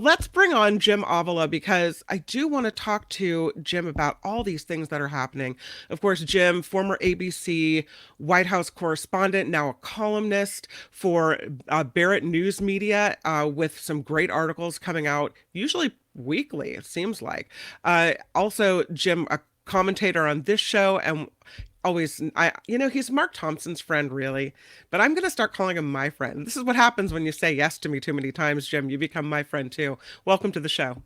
Let's bring on Jim Avila because I do want to talk to Jim about all these things that are happening. Of course, Jim, former ABC White House correspondent, now a columnist for Barrett News Media, with some great articles coming out, usually weekly, it seems like. Also, Jim, a commentator on this show and always he's Mark Thompson's friend, really, but I'm going to start calling him my friend. This is what happens when you say yes to me too many times, Jim. You become my friend too. Welcome to the show.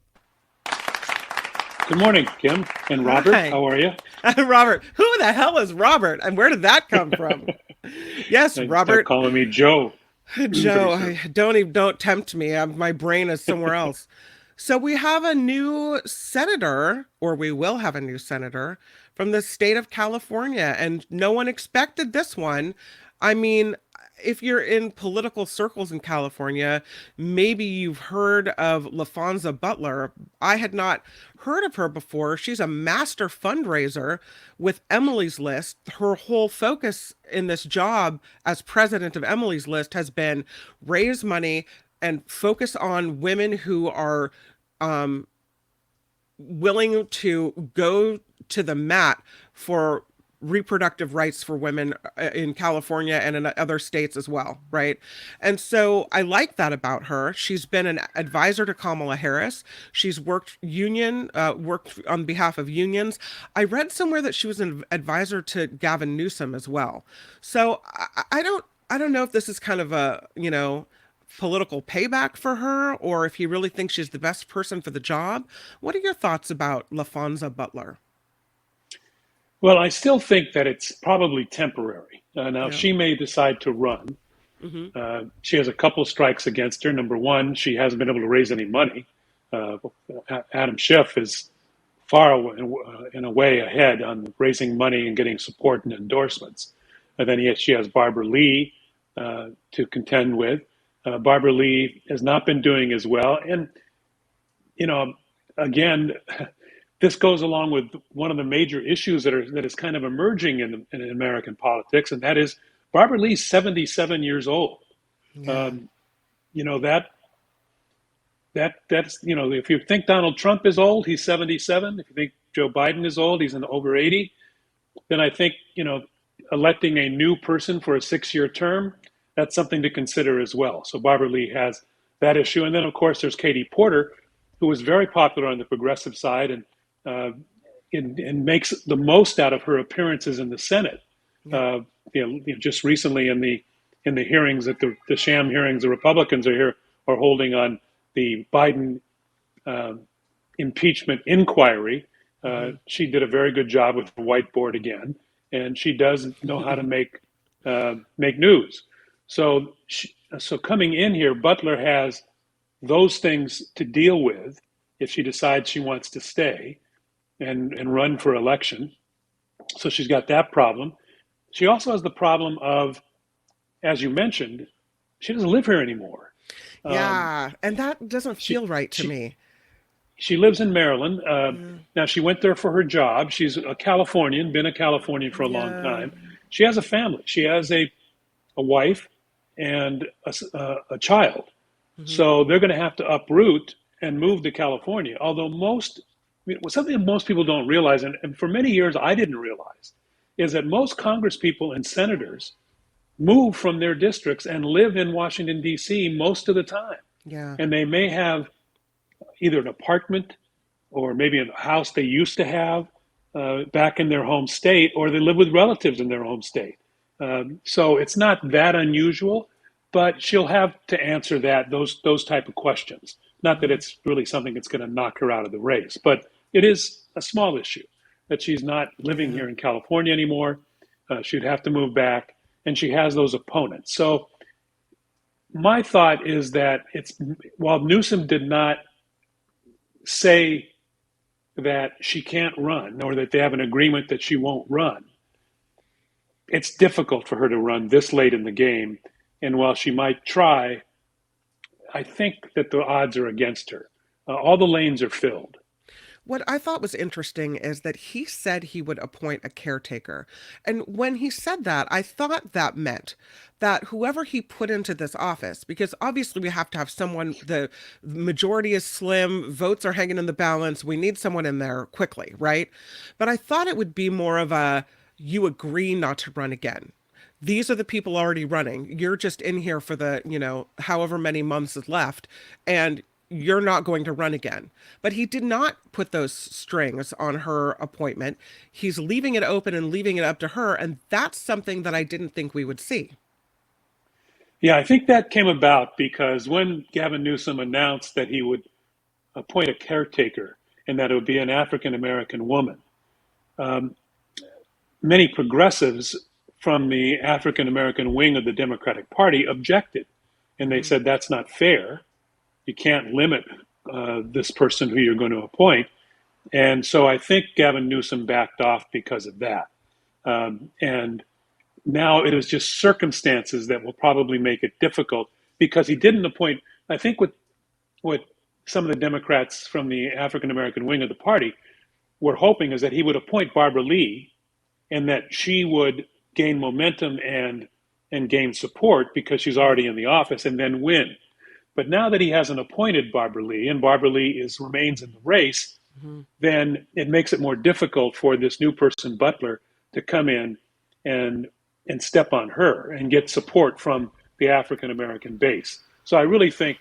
Good morning, Kim and Robert. Hi. How are you? Robert. Who the hell is Robert and where did that come from? Yes, They're Robert. calling me Joe Joe, pretty soon. don't tempt me. My brain is somewhere else. So we have a new senator, or we will have a new senator from the state of California, and no one expected this one. I mean, if you're in political circles in California, maybe you've heard of LaFonza Butler. I had not heard of her before. She's a master fundraiser with Emily's List. Her whole focus in this job as president of Emily's List has been raise money and focus on women who are um, willing to go to the mat for reproductive rights for women in California and in other states as well, right? And so I like that about her. She's been an advisor to Kamala Harris. She's worked on behalf of unions. I read somewhere that she was an advisor to Gavin Newsom as well. So I don't know if this is kind of a, political payback for her or if he really thinks she's the best person for the job. What are your thoughts about LaFonza Butler? Well, I still think that it's probably temporary. Now, Yeah. she may decide to run. Hmm. She has a couple strikes against her. Number one, she hasn't been able to raise any money. Uh, Adam Schiff is far away, in a way ahead on raising money and getting support and endorsements. And then she has Barbara Lee to contend with. Barbara Lee has not been doing as well. And, you know, again, this goes along with one of the major issues that is kind of emerging in American politics, and that is Barbara Lee's 77 years old. Yeah. Um, you know that's if you think Donald Trump is old, he's 77. If you think Joe Biden is old, he's in over 80. Then I think electing a new person for a 6-year term, that's something to consider as well. So Barbara Lee has that issue, and then of course there's Katie Porter, who was very popular on the progressive side uh, and makes the most out of her appearances in the Senate. Yeah. Just recently in the hearings the sham hearings the Republicans are holding on the Biden uh, impeachment inquiry. Hmm. She did a very good job with the whiteboard again, and she does know how to make news. So coming in here, Butler has those things to deal with if she decides she wants to stay and run for election. So she's got that problem. She also has the problem of, as you mentioned, she doesn't live here anymore. Um, Yeah, and that doesn't she feel right to she me. she lives in Maryland. Yeah. Now she went there for her job. She's a Californian, been a Californian for a long Yeah. time. She has a family. She has a wife and a child. Hmm. So they're going to have to uproot and move to California. Although something most people don't realize, and for many years I didn't realize, is that most Congress people and senators move from their districts and live in Washington, D.C. most of the time. Yeah. And they may have either an apartment or maybe a house they used to have back in their home state, or they live with relatives in their home state. So it's not that unusual, but she'll have to answer those type of questions. Not that Hmm. it's really something that's going to knock her out of the race, but it is a small issue that she's not living Yeah. here in California anymore. She'd have to move back, and she has those opponents. So my thought is that it's while Newsom did not say that she can't run or that they have an agreement that she won't run, it's difficult for her to run this late in the game. And while she might try, I think that the odds are against her. All the lanes are filled. What I thought was interesting is that he said he would appoint a caretaker. And when he said that, I thought that meant that whoever he put into this office, because obviously we have to have someone, the majority is slim, votes are hanging in the balance, we need someone in there quickly, right? But I thought it would be more of a, you agree not to run again. These are the people already running. You're just in here for the, however many months is left, and you're not going to run again. But he did not put those strings on her appointment. He's leaving it open and leaving it up to her. And that's something that I didn't think we would see. Yeah, I think that came about because when Gavin Newsom announced that he would appoint a caretaker and that it would be an African American woman, um, many progressives from the African American wing of the Democratic Party objected. And they Mm-hmm. said, that's not fair. You can't limit this person who you're going to appoint. And so I think Gavin Newsom backed off because of that. And now it is just circumstances that will probably make it difficult because he didn't appoint. I think what some of the Democrats from the African American wing of the party were hoping is that he would appoint Barbara Lee and that she would gain momentum and gain support because she's already in the office and then win. But now that he hasn't appointed Barbara Lee and Barbara Lee remains in the race, Mm-hmm. then it makes it more difficult for this new person, Butler, to come in and and step on her and get support from the African American base. So I really think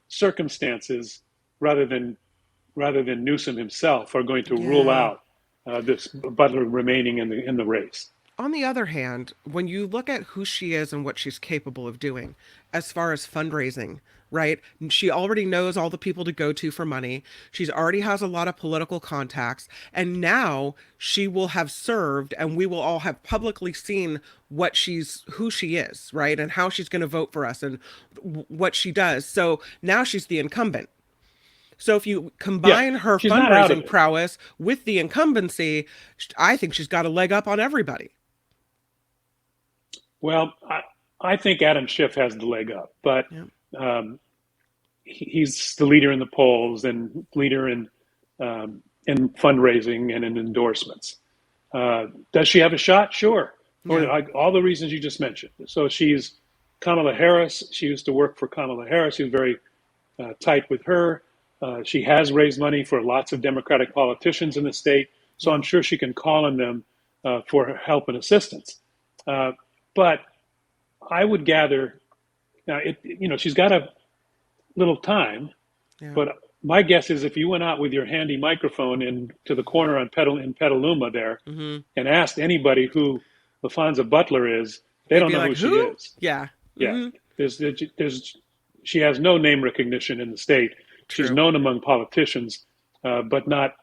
circumstances, rather than Newsom himself, are going to rule Yeah. out this Butler remaining in the race. On the other hand, when you look at who she is and what she's capable of doing as far as fundraising, right? She already knows all the people to go to for money. She's already has a lot of political contacts. And now she will have served and we will all have publicly seen who she is, right? And how she's going to vote for us and what she does. So now she's the incumbent. So if you Yeah, combine her she's not out of fundraising it. prowess with the incumbency, I think she's got a leg up on everybody. Well, I think Adam Schiff has the leg up, but Yeah. um, he's the leader in the polls and leader in fundraising and in endorsements. Does she have a shot? Sure. Or Yeah. all the reasons you just mentioned. So she's Kamala Harris. She used to work for Kamala Harris. She was very tight with her. She has raised money for lots of Democratic politicians in the state. So Yeah. I'm sure she can call on them for help and assistance. Uh, but I would gather now, she's got a little time, Yeah. but my guess is if you went out with your handy microphone to the corner in Petaluma there Hmm. and asked anybody who LaFonza Butler is, they They'd don't be know like, who she who? is. Yeah. Yeah, Hmm. there's she has no name recognition in the state. She's True. known among politicians, but not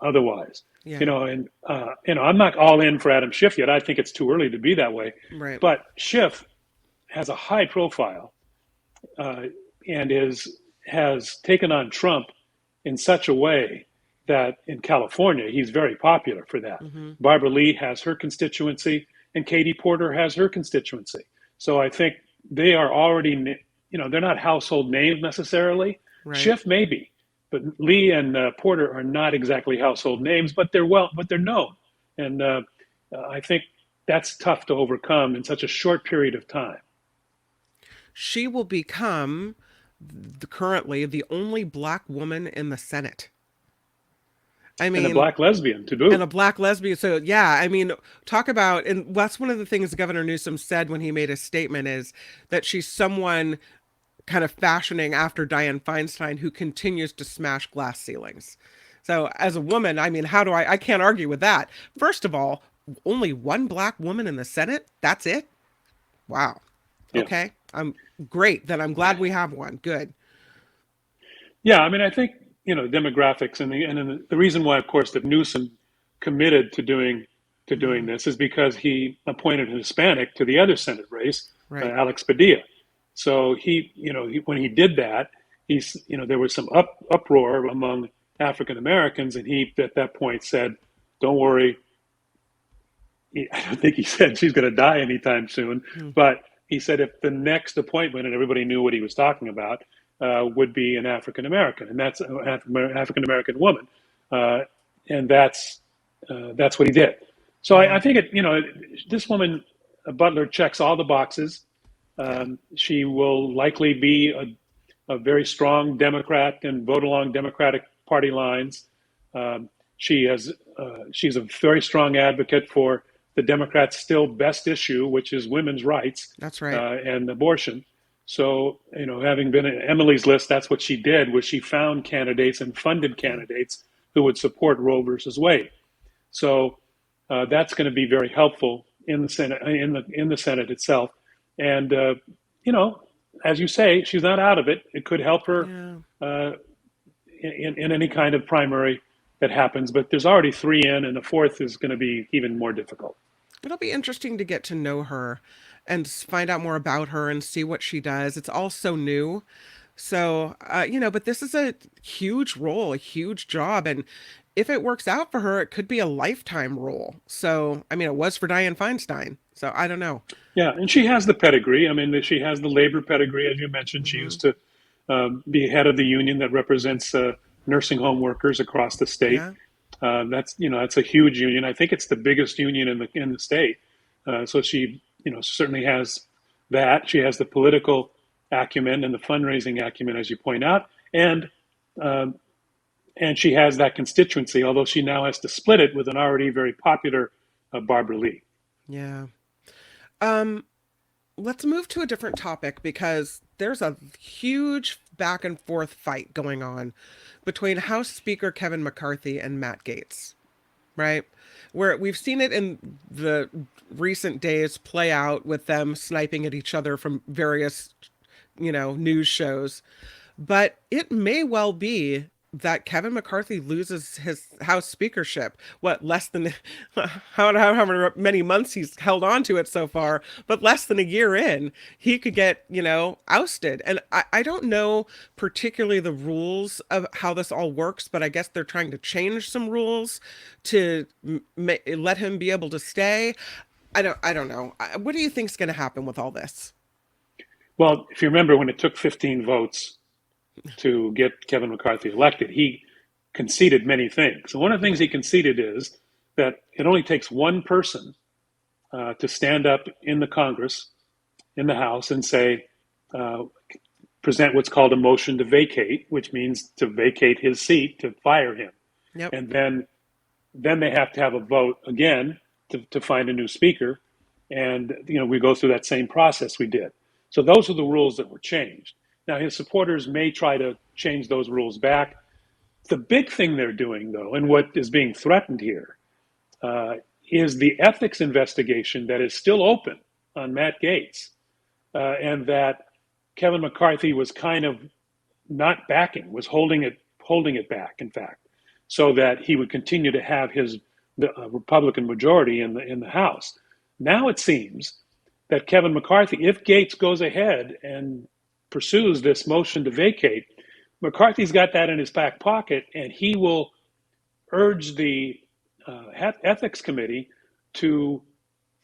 otherwise. Yeah. And I'm not all in for Adam Schiff yet. I think it's too early to be that way. Right. But Schiff has a high profile uh, and has taken on Trump in such a way that in California he's very popular for that. Hmm. Barbara Lee has her constituency, and Katie Porter has her constituency. So I think they are already, they're not household names necessarily. Right. Schiff maybe, but Lee and Porter are not exactly household names, but they're known, and I think that's tough to overcome in such a short period of time. She will become currently the only black woman in the Senate. I And a mean, black lesbian to and boot. a black lesbian. So yeah, I mean, talk about, and that's one of the things Governor Newsom said when he made his statement is that she's someone kind of fashioning after Dianne Feinstein who continues to smash glass ceilings. So as a woman, I mean, I can't argue with that. First of all, only one black woman in the Senate? That's it? Wow. Yeah. Okay. I'm great. Then I'm glad we have one. Good. Yeah, I mean, I think demographics and the reason why, of course, that Newsom committed to doing Hmm. this is because he appointed a Hispanic to the other Senate race, Right. Alex Padilla. So when he did that, there was some uproar among African Americans, and he at that point said, "Don't worry." I don't think he said she's going to die anytime soon, Hmm. but he said if the next appointment, and everybody knew what he was talking about, would be an African American, and that's an African American woman. uh, and that's what he did. So Yeah. I think this woman Butler checks all the boxes. Yeah. She will likely be a very strong Democrat and vote along Democratic Party lines. Um, she's a very strong advocate for the Democrats' still best issue, which is women's rights That's right. and abortion. So, having been in Emily's list, that's what she did, was she found candidates and funded candidates who would support Roe versus Wade. So that's going to be very helpful in the Senate, in the Senate itself. And as you say, she's not out of it. It could help her Yeah. uh, in any kind of primary that happens. But there's already three in, and the fourth is going to be even more difficult. It'll be interesting to get to know her and find out more about her and see what she does. It's all so new. So, but this is a huge role, a huge job. And if it works out for her, it could be a lifetime role. So, I mean, it was for Dianne Feinstein. So I don't know. Yeah, and she has the pedigree. I mean, she has the labor pedigree, as you mentioned. She Hmm. used to be head of the union that represents nursing home workers across the state. Yeah. That's a huge union. I think it's the biggest union in the state. So she, certainly has that. She has the political acumen and the fundraising acumen, as you point out, um, and she has that constituency. Although she now has to split it with an already very popular Barbara Lee. Yeah. Um, let's move to a different topic because there's a huge back and forth fight going on between House Speaker Kevin McCarthy and Matt Gaetz, right? Where we've seen it in the recent days play out with them sniping at each other from various, news shows. But it may well be that Kevin McCarthy loses his House speakership. What, less than how many months he's held on to it so far, but less than a year in, he could get, ousted. And I don't know particularly the rules of how this all works, but I guess they're trying to change some rules to let him be able to stay. I don't know. What do you think's going to happen with all this? Well, if you remember when it took 15 votes to get Kevin McCarthy elected, he conceded many things. And one of the things he conceded is that it only takes one person to stand up in the Congress, in the House, and say, uh, present what's called a motion to vacate, which means to vacate his seat, to fire him. Yep. And then they have to have a vote again to find a new speaker. And, we go through that same process we did. So those are the rules that were changed. Now, his supporters may try to change those rules back. The big thing they're doing, though, and what is being threatened here, is the ethics investigation that is still open on Matt Gaetz, and that Kevin McCarthy was kind of not backing, was holding it back, in fact, so that he would continue to have his Republican majority in the House. Now it seems that Kevin McCarthy, if Gaetz goes ahead and pursues this motion to vacate, McCarthy's got that in his back pocket, and he will urge the ethics committee to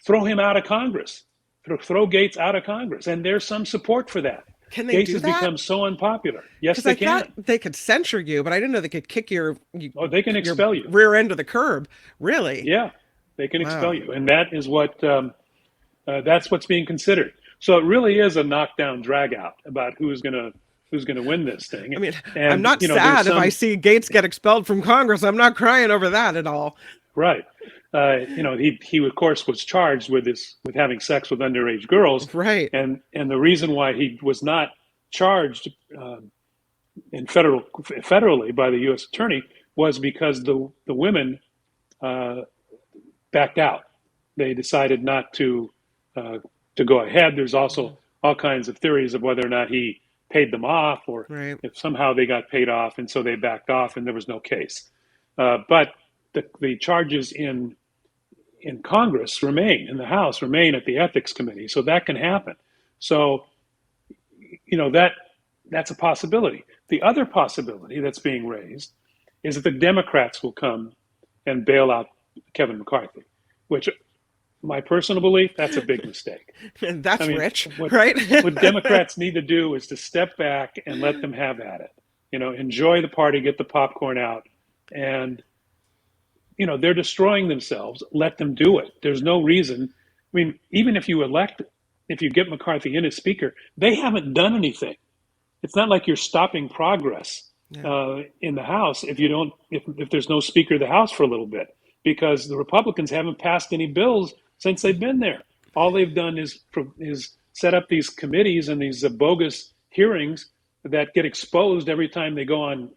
throw him out of Congress, throw Gaetz out of Congress. And there's some support for that. Can they Gaetz do has that? become so unpopular. Yes, Because they I thought can. they could censure you, but I didn't know they could kick Oh, they can your expel you. rear end of the curb. Really? Yeah, they can expel Wow. you, and that is that's what's being considered. So it really is a knockdown drag out about who's gonna win this thing. I mean, I'm And not there's sad if I some see Gates get expelled from Congress. I'm not crying over that at all. right. He of course was charged with having sex with underage girls, Right. and the reason why he was not charged federally by the U.S. attorney was because the women uh, backed out. They decided not uh, to go ahead. There's also all kinds of theories of whether or not he paid them off, or Right. if somehow they got paid off, and so they backed off, and there was no case. But the charges in Congress remain, in the House remain at the Ethics Committee, so that can happen. So that's a possibility. The other possibility that's being raised is that the Democrats will come and bail out Kevin McCarthy, which, my personal belief, that's a big mistake. And I that's mean, rich, what right? what Democrats need to do is to step back and let them have at it. Enjoy the party, get the popcorn out, And they're destroying themselves. Let them do it. There's no reason. I mean, even if you get McCarthy in as speaker, they haven't done anything. It's not like you're stopping progress Yeah. in the House if there's no Speaker of the House for a little bit, because the Republicans haven't passed any bills since they've been there. All they've done is set up these committees and these bogus hearings that get exposed every time they go on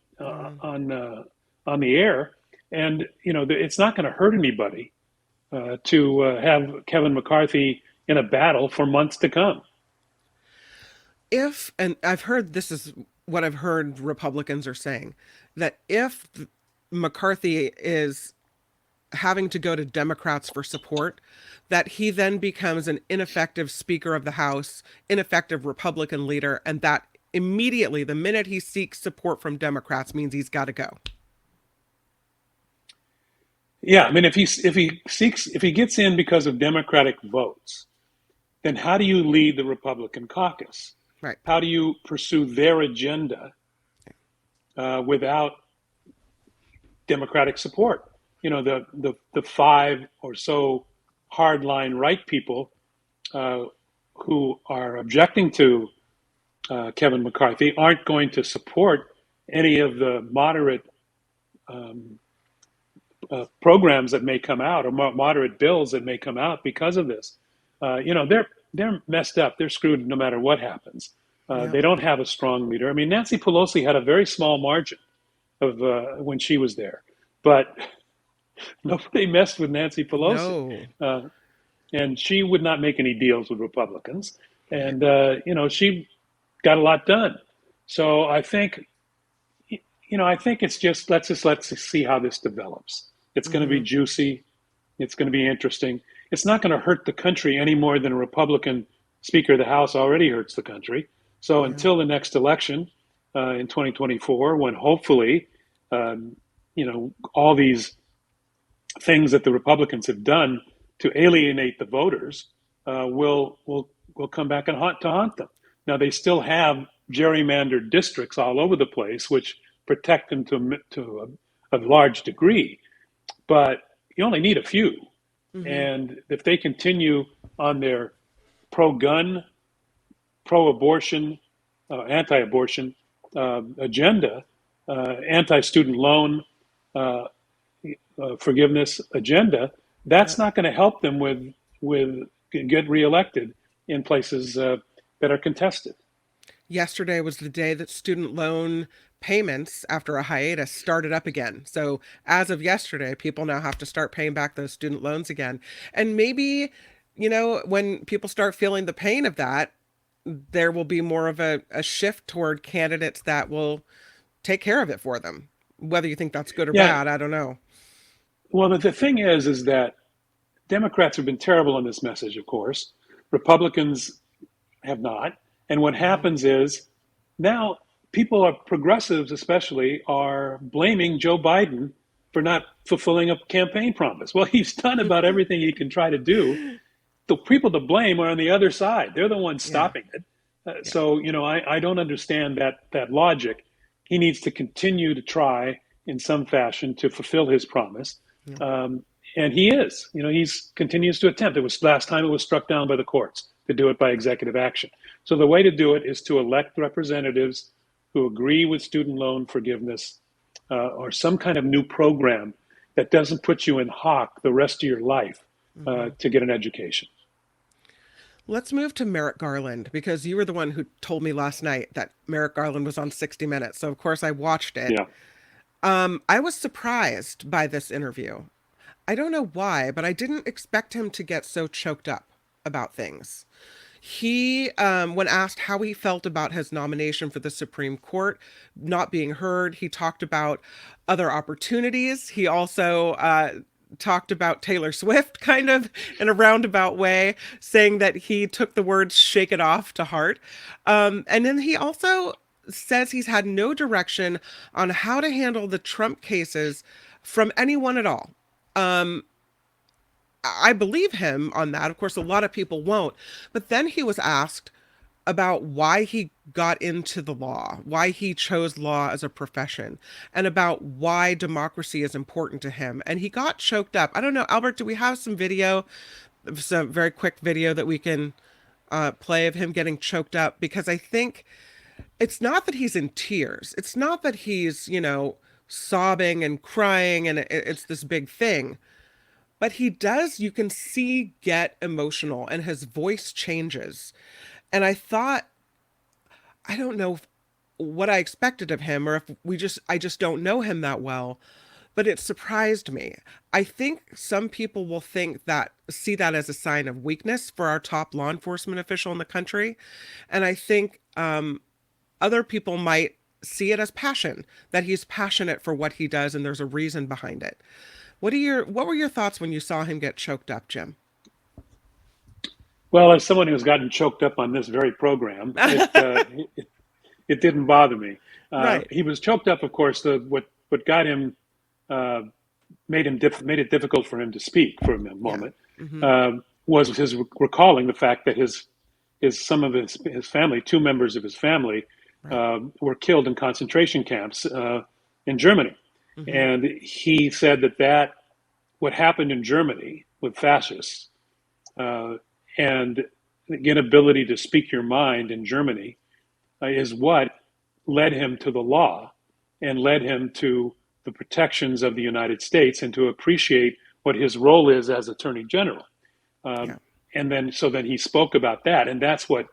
the air. And it's not going to hurt anybody to have Kevin McCarthy in a battle for months to come. And I've heard this is what I've heard Republicans are saying, that if McCarthy is having to go to Democrats for support, that he then becomes an ineffective Speaker of the House, ineffective Republican leader, and that immediately, the minute he seeks support from Democrats, means he's got to go. Yeah, I mean, if he gets in because of Democratic votes, then how do you lead the Republican caucus? Right. How do you pursue their agenda without Democratic support? The five or so hardline right people who are objecting to Kevin McCarthy aren't going to support any of the moderate programs that may come out, or moderate bills that may come out because of this. They're messed up. They're screwed no matter what happens. Yeah. They don't have a strong leader. I mean, Nancy Pelosi had a very small margin of when she was there, but nobody messed with Nancy Pelosi, No. and she would not make any deals with Republicans. Right. And she got a lot done. So I think it's just let's see how this develops. It's going to be juicy. It's going to be interesting. It's not going to hurt the country any more than a Republican Speaker of the House already hurts the country. So until the next election in 2024, when hopefully, all these things that the Republicans have done to alienate the voters will come back and haunt them. Now they still have gerrymandered districts all over the place, which protect them to a large degree, but you only need a few. And if they continue on their pro-gun, pro-abortion, anti-abortion agenda, anti-student loan forgiveness agenda, that's not going to help them with get reelected in places that are contested. Yesterday was the day that student loan payments, after a hiatus, started up again. So as of yesterday, people now have to start paying back those student loans again. And maybe, when people start feeling the pain of that, there will be more of a shift toward candidates that will take care of it for them. Whether you think that's good or bad, I don't know. Well, the thing is that Democrats have been terrible on this message, of course. Republicans have not. And what happens is now progressives especially, are blaming Joe Biden for not fulfilling a campaign promise. Well, he's done about everything he can try to do. The people to blame are on the other side. They're the ones stopping it. So, I don't understand that logic. He needs to continue to try in some fashion to fulfill his promise. And he is. He's continues to attempt. It was last time it was struck down by the courts to do it by executive action. So the way to do it is to elect representatives who agree with student loan forgiveness or some kind of new program that doesn't put you in hock the rest of your life to get an education. Let's move to Merrick Garland, because you were the one who told me last night that Merrick Garland was on 60 Minutes. So, of course, I watched it. Yeah. I was surprised by this interview. I don't know why, but I didn't expect him to get so choked up about things. He, when asked how he felt about his nomination for the Supreme Court not being heard, he talked about other opportunities. He also talked about Taylor Swift kind of in a roundabout way, saying that he took the words "shake it off" to heart. And then he also says he's had no direction on how to handle the Trump cases from anyone at all. I believe him on that. Of course, a lot of people won't. But then he was asked, about why he got into the law, why he chose law as a profession, and about why democracy is important to him. And he got choked up. I don't know, Albert, do we have some video, some very quick video that we can play of him getting choked up? Because I think it's not that he's in tears. It's not that he's, sobbing and crying and it's this big thing. But he does, you can see, get emotional and his voice changes. And I thought, I don't know what I expected of him or if I just don't know him that well, but it surprised me. I think some people will see that as a sign of weakness for our top law enforcement official in the country. And I think other people might see it as passion, that he's passionate for what he does and there's a reason behind it. What were your thoughts when you saw him get choked up, Jim? Well, as someone who's gotten choked up on this very program, it didn't bother me. Right. He was choked up, of course. What got him uh, made it difficult for him to speak for a Yeah. moment Hmm. was his recalling the fact that some of his family, two members of his family, Right. were killed in concentration camps in Germany, Hmm. and he said that what happened in Germany with fascists uh, and the inability to speak your mind in Germany is what led him to the law and led him to the protections of the United States and to appreciate what his role is as Attorney General. Yeah. Um, and then he spoke about that, and that's what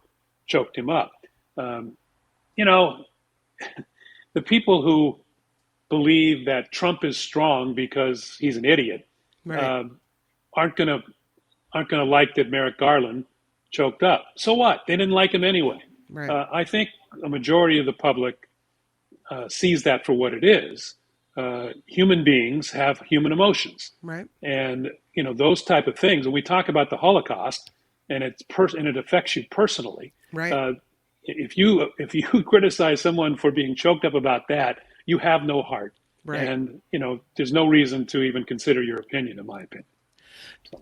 choked him up. Um, you know, the people who believe that Trump is strong because he's an idiot Right. um, aren't going to like that Merrick Garland choked up. So what? They didn't like him anyway. Right. I think a majority of the public sees that for what it is. Human beings have human emotions, Right. and those type of things. When we talk about the Holocaust, and and it affects you personally. Right. Uh, if you criticize someone for being choked up about that, you have no heart, Right. and there's no reason to even consider your opinion, in my opinion.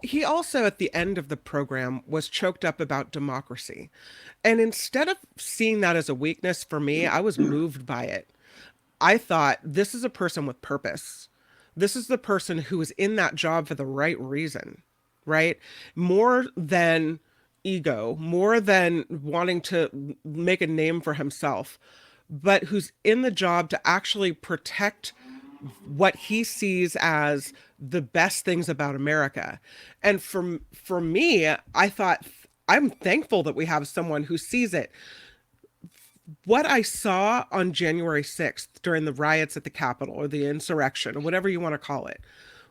He also, at the end of the program, was choked up about democracy. And instead of seeing that as a weakness for me, I was moved by it. I thought, this is a person with purpose. This is the person who is in that job for the right reason, right? More than ego, more than wanting to make a name for himself, but who's in the job to actually protect what he sees as the best things about America. And for me, I thought, I'm thankful that we have someone who sees it. What I saw on January 6th during the riots at the Capitol or the insurrection or whatever you want to call it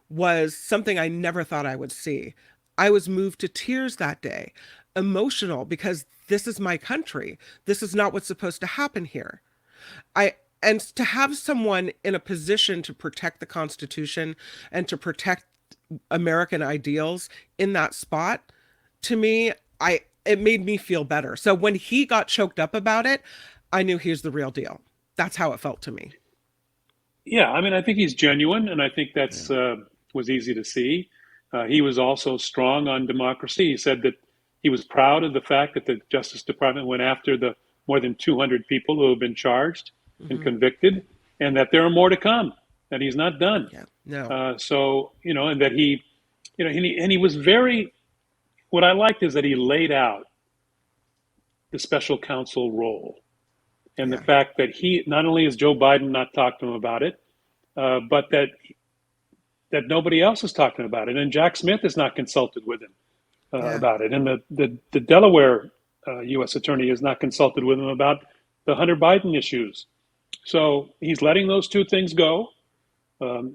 was something I never thought I would see. I was moved to tears that day, emotional because this is my country. This is not what's supposed to happen here. I and to have someone in a position to protect the Constitution and to protect American ideals in that spot, to me, I it made me feel better. So when he got choked up about it, I knew he was the real deal. That's how it felt to me. Yeah, I mean, I think he's genuine, and I think Yeah. that's was easy to see. He was also strong on democracy. He said that he was proud of the fact that the Justice Department went after the more than 200 people who have been charged and Hmm. convicted, and that there are more to come. That he's not done. Yeah. No. So and that he was very. What I liked is that he laid out the special counsel role and the Yeah. fact that he not only has Joe Biden not talked to him about it, but that nobody else is talking about it, and Jack Smith is not consulted with him Yeah. about it, and the Delaware U.S. attorney is not consulted with him about the Hunter Biden issues. So he's letting those two things go.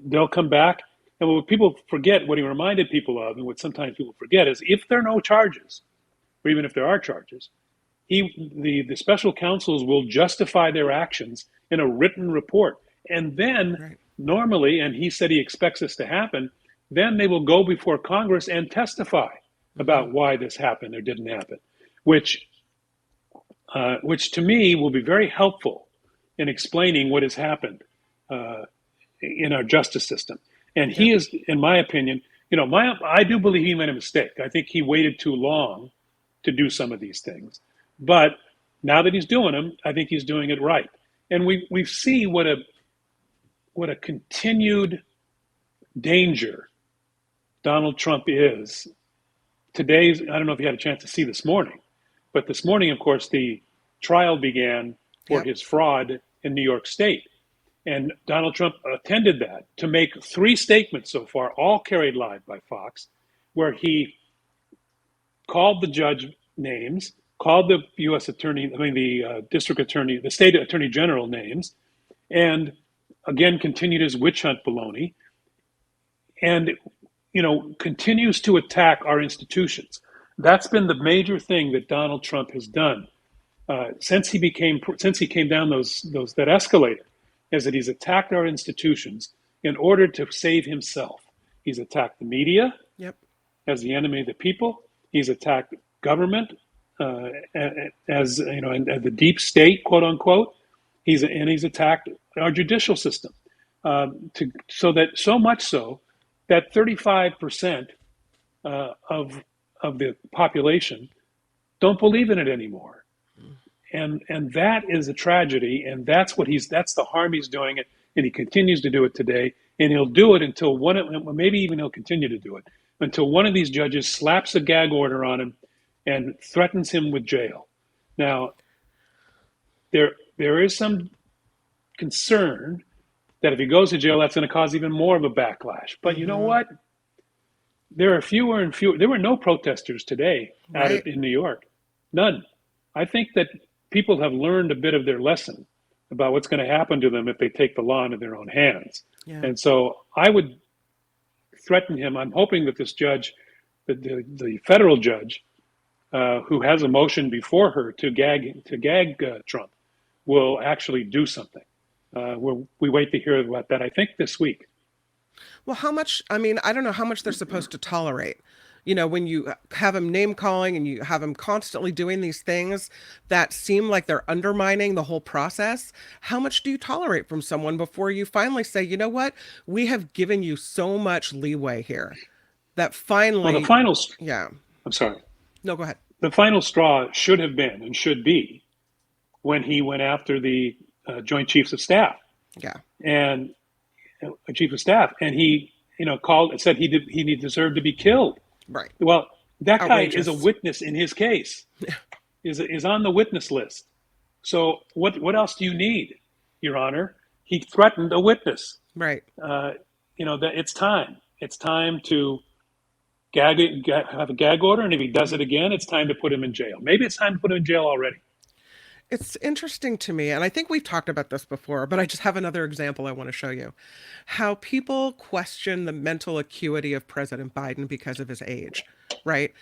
They'll come back, and what people forget, what he reminded people of, and what sometimes people forget, is if there are no charges, or even if there are charges, the special counsels will justify their actions in a written report. And then Right. normally, and he said he expects this to happen, then they will go before Congress and testify Hmm. about why this happened or didn't happen, which which to me will be very helpful in explaining what has happened uh, in our justice system. And Yeah. he is, in my opinion, I do believe he made a mistake. I think he waited too long to do some of these things. But Now that he's doing them, I think he's doing it right. And we see what a continued danger Donald Trump is. Today's, I don't know if you had a chance to see this morning, but this morning, of course, the trial began for Yep. his fraud in New York State. And Donald Trump attended that to make 3 statements so far, all carried live by Fox, where he called the judge names, called the U.S. attorney, the district attorney, the state attorney general names, and again continued his witch hunt baloney, and continues to attack our institutions. That's been the major thing that Donald Trump has done since he came down that escalator, is that he's attacked our institutions in order to save himself. He's attacked the media Yep. as the enemy of the people. He's attacked government as the deep state, quote unquote. He's attacked our judicial system so much so that 35% of the population don't believe in it anymore. And that is a tragedy, and that's the harm he's doing it, and he continues to do it today, and he'll do it until maybe even he'll continue to do it until one of these judges slaps a gag order on him and threatens him with jail. Now, there is some concern that if he goes to jail, that's going to cause even more of a backlash. But you know what? There are fewer and fewer. There were no protesters today out in New York. None. I think that people have learned a bit of their lesson about what's going to happen to them if they take the law into their own hands. Yeah. And so I would threaten him. I'm hoping that this judge, the federal judge, who has a motion before her to gag Trump, will actually do something. We wait to hear about that, I think, this week. Well, how much, I don't know how much they're supposed to tolerate. When you have him name calling and you have him constantly doing these things that seem like they're undermining the whole process, how much do you tolerate from someone before you finally say, you know what, we have given you so much leeway here that finally... Well, the final... Yeah. I'm sorry. No, go ahead. The final straw should have been and should be when he went after the Joint Chiefs of Staff. Yeah. And Chief of Staff, and he, called and said he deserved to be killed. Right. Well, that Outrageous. guy is a witness in his case. Is on the witness list. So what else do you need, Your Honor? He threatened a witness. Right. That it's time. It's time to have a gag order, and if he does it again, it's time to put him in jail. Maybe it's time to put him in jail already. It's interesting to me, and I think we've talked about this before, but I just have another example I want to show you. How people question the mental acuity of President Biden because of his age, right?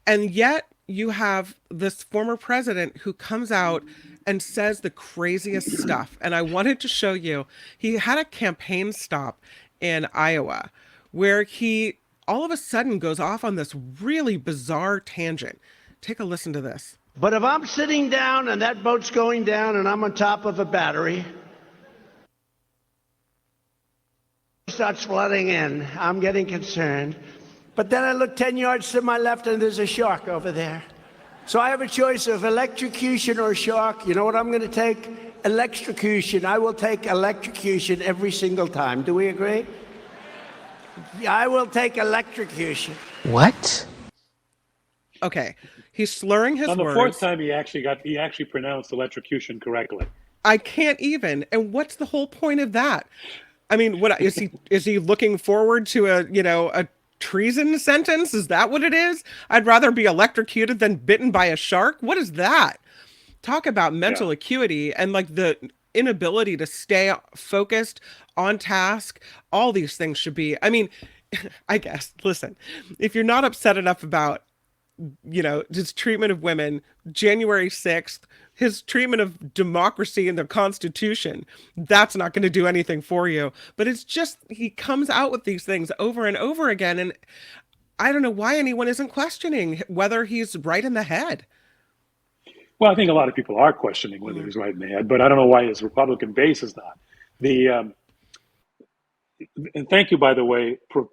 And yet you have this former president who comes out and says the craziest stuff. And I wanted to show you, he had a campaign stop in Iowa where he all of a sudden goes off on this really bizarre tangent. Take a listen to this. But if I'm sitting down and that boat's going down and I'm on top of a battery, it starts flooding in. I'm getting concerned. But then I look 10 yards to my left and there's a shark over there. So I have a choice of electrocution or shark. You know what I'm going to take? Electrocution. I will take electrocution every single time. Do we agree? I will take electrocution. What? Okay. He's slurring his words. On the fourth time, he actually pronounced electrocution correctly. I can't even. And what's the whole point of that? What is he looking forward to a treason sentence? Is that what it is? I'd rather be electrocuted than bitten by a shark. What is that? Talk about mental acuity and like the inability to stay focused on task. All these things should be, I guess, listen, if you're not upset enough about his treatment of women, January 6th, his treatment of democracy and the Constitution, that's not going to do anything for you. But it's just, he comes out with these things over and over again. And I don't know why anyone isn't questioning whether he's right in the head. Well, I think a lot of people are questioning whether he's right in the head, but I don't know why his Republican base is not. And thank you, by the way, for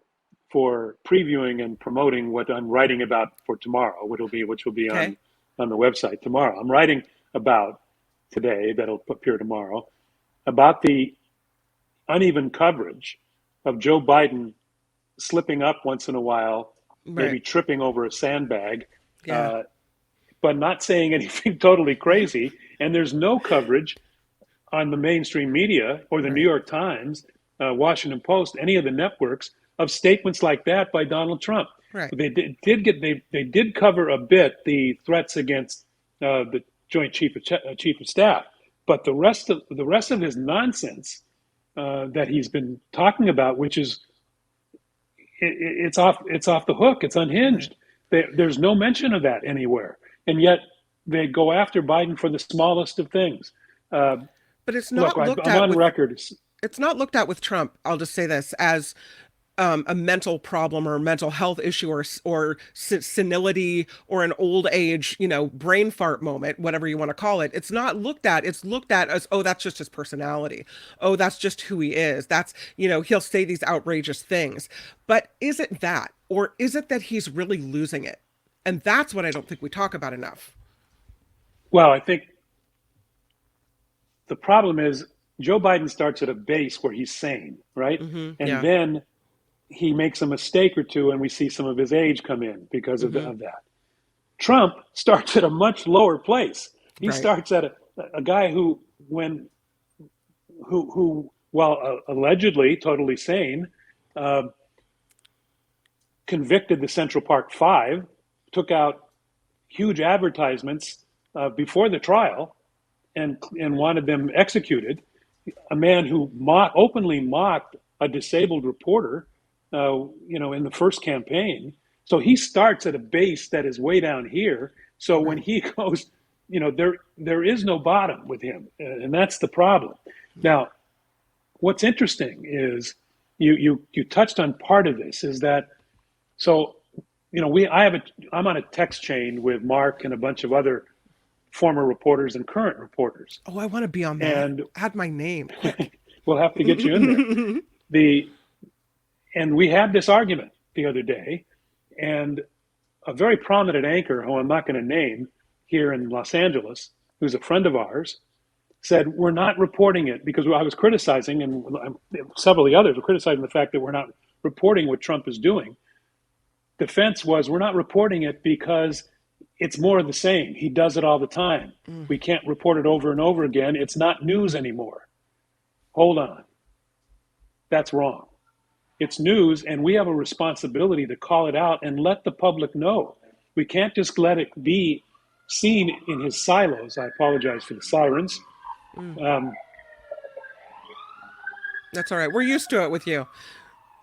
previewing and promoting what I'm writing about for tomorrow, which will be okay. on the website tomorrow. I'm writing about today that'll appear tomorrow about the uneven coverage of Joe Biden slipping up once in a while, maybe Right. tripping over a sandbag, Yeah. but not saying anything totally crazy. And there's no coverage on the mainstream media or the New Right. York Times, Washington Post, any of the networks of statements like that by Donald Trump. Right. They did cover a bit the threats against the Joint Chief of Staff, but the rest of his nonsense that he's been talking about, which is it's off the hook, it's unhinged. There's no mention of that anywhere, and yet they go after Biden for the smallest of things. But it's Look, not looked I'm at on with record. it's not looked at with Trump. I'll just say this as a mental problem or mental health issue or senility or an old age, brain fart moment, whatever you want to call it. It's not looked at. It's looked at as, oh, that's just his personality. Oh, that's just who he is. That's, he'll say these outrageous things. But is it that, or is it that he's really losing it? And that's what I don't think we talk about enough. Well, I think the problem is Joe Biden starts at a base where he's sane, right? And Yeah. then he makes a mistake or two, and we see some of his age come in because of that. Trump starts at a much lower place. He Right. starts at a guy who, well, allegedly totally sane, convicted the Central Park Five, took out huge advertisements before the trial, and wanted them executed. A man who openly mocked a disabled reporter, in the first campaign. So he starts at a base that is way down here. So when he goes, there is no bottom with him, and that's the problem. Now, what's interesting is you touched on part of this is that I'm on a text chain with Mark and a bunch of other former reporters and current reporters, Oh, I want to be on that. and Add my name. Quick. we'll have to get you in there. And we had this argument the other day, and a very prominent anchor, who I'm not going to name, here in Los Angeles, who's a friend of ours, said, we're not reporting it because I was criticizing, and several of the others were criticizing the fact that we're not reporting what Trump is doing. Defense was, we're not reporting it because it's more of the same. He does it all the time. We can't report it over and over again. It's not news anymore. Hold on. That's wrong. It's news, and we have a responsibility to call it out and let the public know. We can't just let it be seen in his silos. I apologize for the sirens. That's all right. We're used to it with you.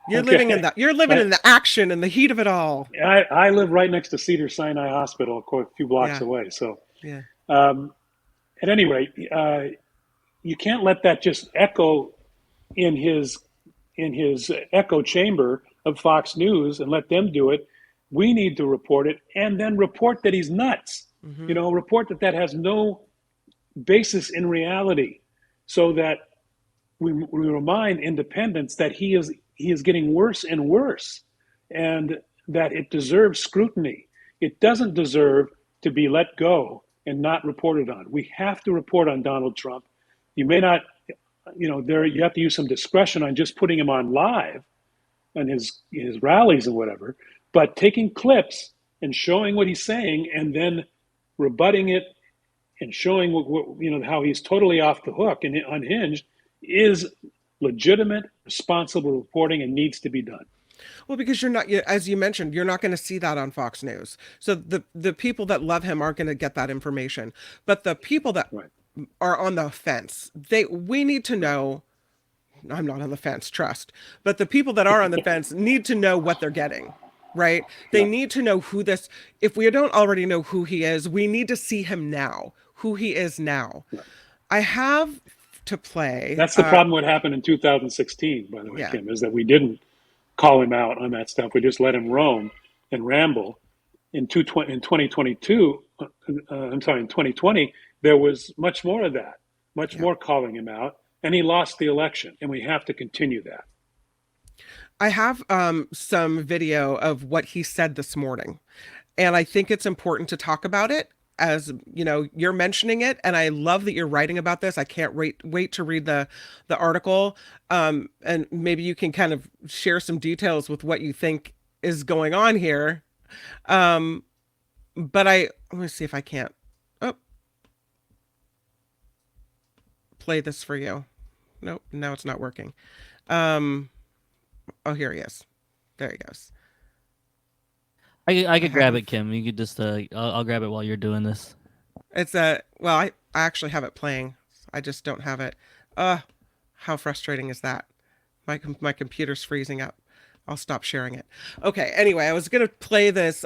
You're Okay. living in that. You're living in the action and the heat of it all. I live right next to Cedars-Sinai Hospital, a few blocks Yeah. away. So, Yeah. at any rate, you can't let that just echo in his echo chamber of Fox News and let them do it. We need to report it, and then report that he's nuts. Report that has no basis in reality, so that we remind independents that he is getting worse and worse, and that it deserves scrutiny. It doesn't deserve to be let go and not reported on. We have to report on Donald Trump. You may not, you have to use some discretion on just putting him on live on his rallies and whatever, but taking clips and showing what he's saying and then rebutting it and showing how he's totally off the hook and unhinged is legitimate, responsible reporting and needs to be done. Well, because you're not, as you mentioned, you're not going to see that on Fox News. So the people that love him aren't going to get that information. But the people that are on the fence, we need to know. I'm not on the fence, trust. But the people that are on the fence need to know what they're getting, right? They need to know if we don't already know who he is, we need to see him now, who he is now. I have to play. That's the problem what happened in 2016, by the way, Kim, is that we didn't call him out on that stuff. We just let him roam and ramble. In 2022, in 2020, there was much more of that, much more calling him out, and he lost the election, and we have to continue that. I have some video of what he said this morning, and I think it's important to talk about it as you know, you're mentioning it, and I love that you're writing about this. I can't wait to read the article. And maybe you can kind of share some details with what you think is going on here. Um, but let me see if I can't oh, play this for you. Nope, now it's not working. Um, oh, here he is. There he goes. I I could grab it, haven't. Kim. You could just I'll grab it while you're doing this. It's a well, I actually have it playing. I just don't have it. How frustrating is that? My computer's freezing up. I'll stop sharing it. Okay. Anyway, I was gonna play this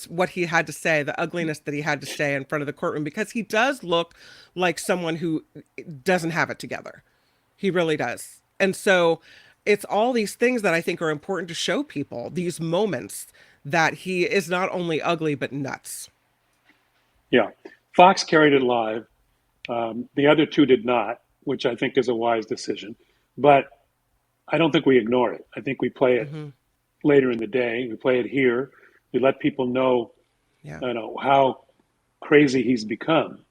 what he had to say, the ugliness that he had to say in front of the courtroom, because he does look like someone who doesn't have it together. He really does. And so it's all these things that I think are important to show people, these moments that he is not only ugly but nuts. Yeah. Fox carried it live. The other two did not, which I think is a wise decision. But I don't think we ignore it. I think we play it Mm-hmm. later in the day. We play it here. We let people know, Yeah. how crazy he's become.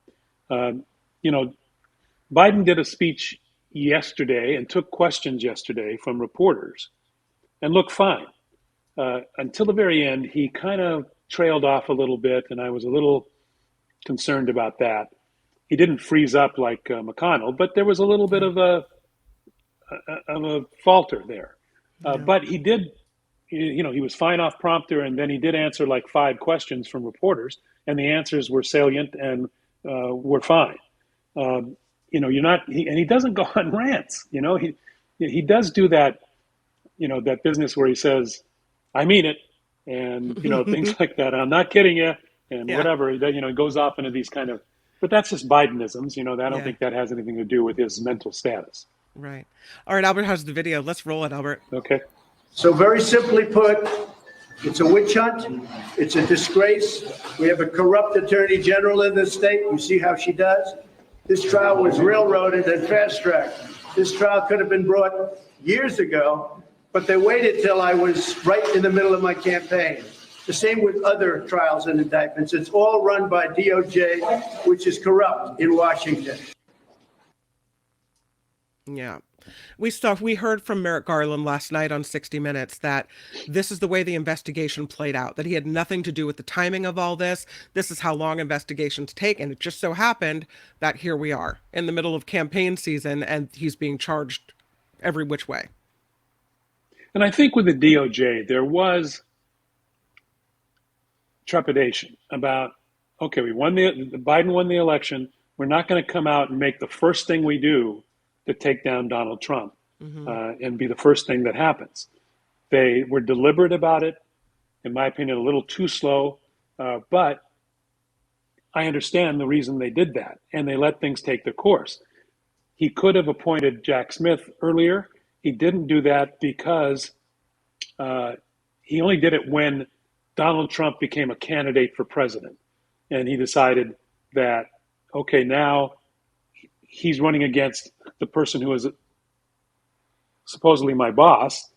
Um, you know, Biden did a speech yesterday and took questions yesterday from reporters and looked fine. Until the very end, he kind of trailed off a little bit, and I was a little concerned about that. He didn't freeze up like McConnell, but there was a little bit of a falter there. Yeah. But he did, he was fine off prompter, and then he did answer like 5 questions from reporters, and the answers were salient and were fine. You're not, and he doesn't go on rants. He does do that, that business where he says, "I mean it," and things like that. I'm not kidding you, and Yeah. whatever. That it goes off into these kind of, but that's just Bidenisms. I don't Yeah. think that has anything to do with his mental status. Right. All right, Albert has the video. Let's roll it, Albert. Okay. So very simply put, it's a witch hunt. It's a disgrace. We have a corrupt attorney general in this state. You see how she does? This trial was railroaded and fast-tracked. This trial could have been brought years ago, but they waited till I was right in the middle of my campaign. The same with other trials and indictments. It's all run by DOJ, which is corrupt in Washington. Yeah. We heard from Merrick Garland last night on 60 Minutes that this is the way the investigation played out, that he had nothing to do with the timing of all this. This is how long investigations take. And it just so happened that here we are in the middle of campaign season and he's being charged every which way. And I think with the DOJ, there was trepidation about, okay, Biden won the election. We're not going to come out and make the first thing we do to take down Donald Trump and be the first thing that happens. They were deliberate about it, in my opinion, a little too slow, but I understand the reason they did that, and they let things take their course. He could have appointed Jack Smith earlier. He didn't do that because he only did it when Donald Trump became a candidate for president. And he decided that, okay, now he's running against the person who is supposedly my boss,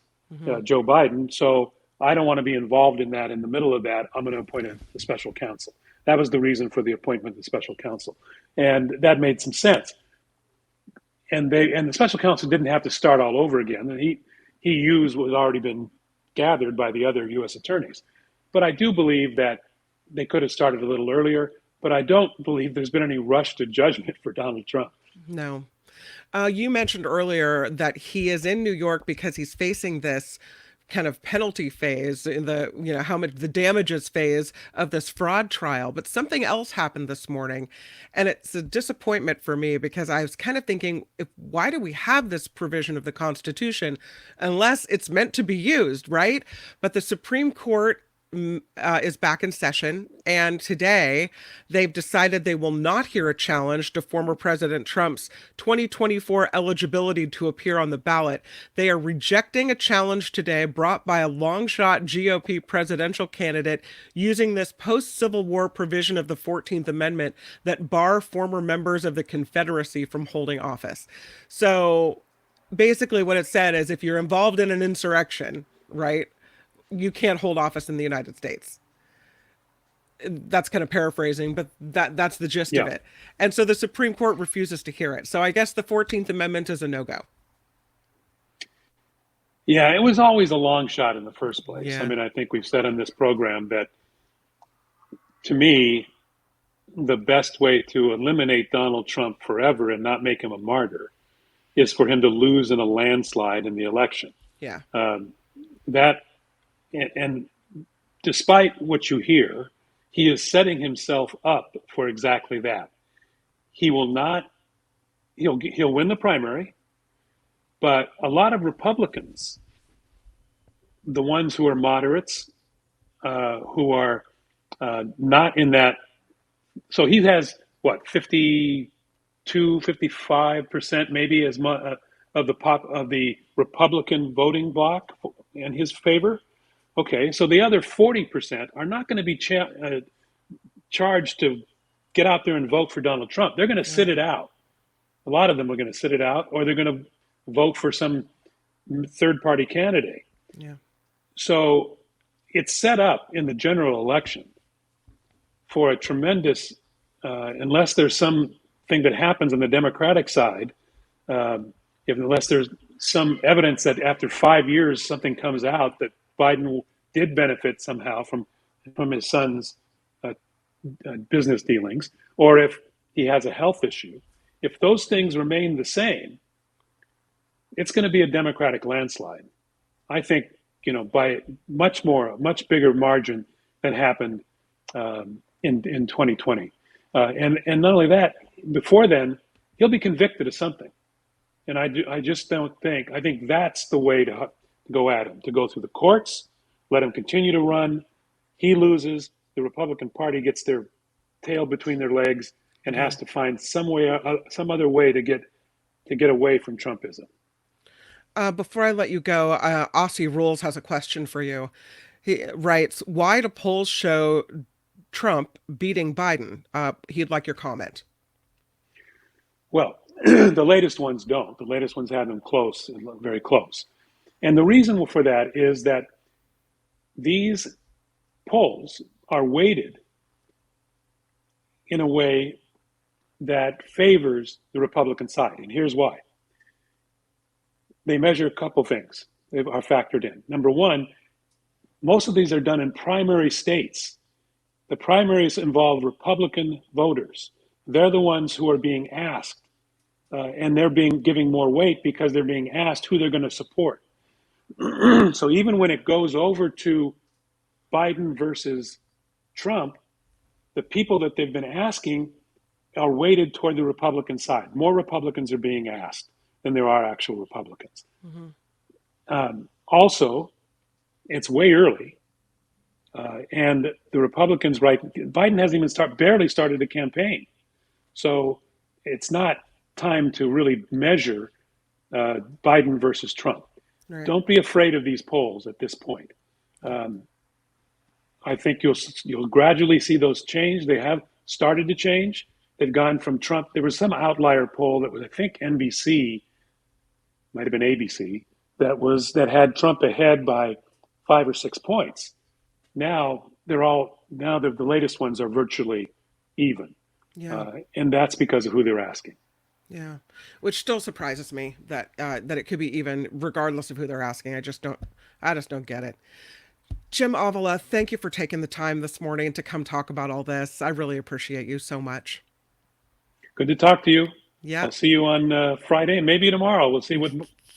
Joe Biden. So I don't want to be involved in that. In the middle of that, I'm going to appoint a special counsel. That was the reason for the appointment of the special counsel. And that made some sense. And the special counsel didn't have to start all over again. And he used what had already been gathered by the other U.S. attorneys. But I do believe that they could have started a little earlier. But I don't believe there's been any rush to judgment for Donald Trump. No. You mentioned earlier that he is in New York because he's facing this kind of penalty phase in the, how much the damages phase of this fraud trial. But something else happened this morning, and it's a disappointment for me because I was kind of thinking, why do we have this provision of the Constitution unless it's meant to be used, right? But the Supreme Court is back in session, and today they've decided they will not hear a challenge to former President Trump's 2024 eligibility to appear on the ballot. They are rejecting a challenge today brought by a long-shot GOP presidential candidate using this post-Civil War provision of the 14th Amendment that bar former members of the Confederacy from holding office. So basically what it said is if you're involved in an insurrection, right, you can't hold office in the United States. That's kind of paraphrasing, but that's the gist of Yeah. it. And so the Supreme Court refuses to hear it. So I guess the 14th Amendment is a no-go. Yeah, it was always a long shot in the first place. I Yeah. mean, I think we've said on this program that, to me, the best way to eliminate Donald Trump forever and not make him a martyr is for him to lose in a landslide in the election. Yeah. That and despite what you hear, he is setting himself up for exactly that. He will not. He'll win the primary, but a lot of Republicans, the ones who are moderates, who are not in that. So he has what, 52, 55% maybe as much of the Republican voting bloc in his favor. Okay, so the other 40% are not going to be charged to get out there and vote for Donald Trump. They're going to sit it out. A lot of them are going to sit it out, or they're going to vote for some third-party candidate. Yeah. So it's set up in the general election for a tremendous, unless there's something that happens on the Democratic side, unless there's some evidence that after 5 years something comes out that Biden did benefit somehow from his son's business dealings, or if he has a health issue. If those things remain the same, it's going to be a Democratic landslide. I think, by much bigger margin than happened in 2020. And not only that, before then, he'll be convicted of something. And I just don't think, I think that's the way to go at him, to go through the courts, let him continue to run. He loses, the Republican Party gets their tail between their legs and has to find some other way to get away from Trumpism. Before I let you go, Aussie Rules has a question for you. He writes, why do polls show Trump beating Biden? He'd like your comment. Well, the latest ones don't. The latest ones have them close, very close. And the reason for that is that these polls are weighted in a way that favors the Republican side. And here's why. They measure a couple things that are factored in. Number one, most of these are done in primary states. The primaries involve Republican voters. They're the ones who are being asked, and they're giving more weight because they're being asked who they're going to support. So even when it goes over to Biden versus Trump, the people that they've been asking are weighted toward the Republican side. More Republicans are being asked than there are actual Republicans. Mm-hmm. Also, it's way early. And the Republicans, Biden hasn't even barely started a campaign. So it's not time to really measure Biden versus Trump. Right. Don't be afraid of these polls at this point. I think you'll gradually see those change. They have started to change. They've gone from Trump. There was some outlier poll that was, I think, NBC, might have been ABC, that had Trump ahead by 5 or 6 points. Now the latest ones are virtually even. Yeah. And that's because of who they're asking. Yeah, which still surprises me that it could be even regardless of who they're asking. I just don't get it. Jim Avila, thank you for taking the time this morning to come talk about all this. I really appreciate you so much. Good to talk to you. Yeah. I'll see you on Friday and maybe tomorrow. We'll see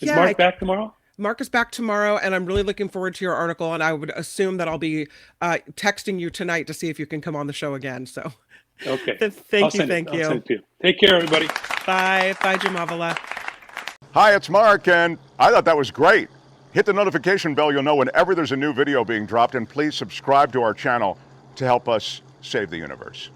is Mark back tomorrow? Mark is back tomorrow, and I'm really looking forward to your article, and I would assume that I'll be texting you tonight to see if you can come on the show again. So okay. Thank you. I'll send it to you. Take care, everybody. Bye, Jim Avila. Hi, it's Mark, and I thought that was great. Hit the notification bell, you'll know whenever there's a new video being dropped, and please subscribe to our channel to help us save the universe.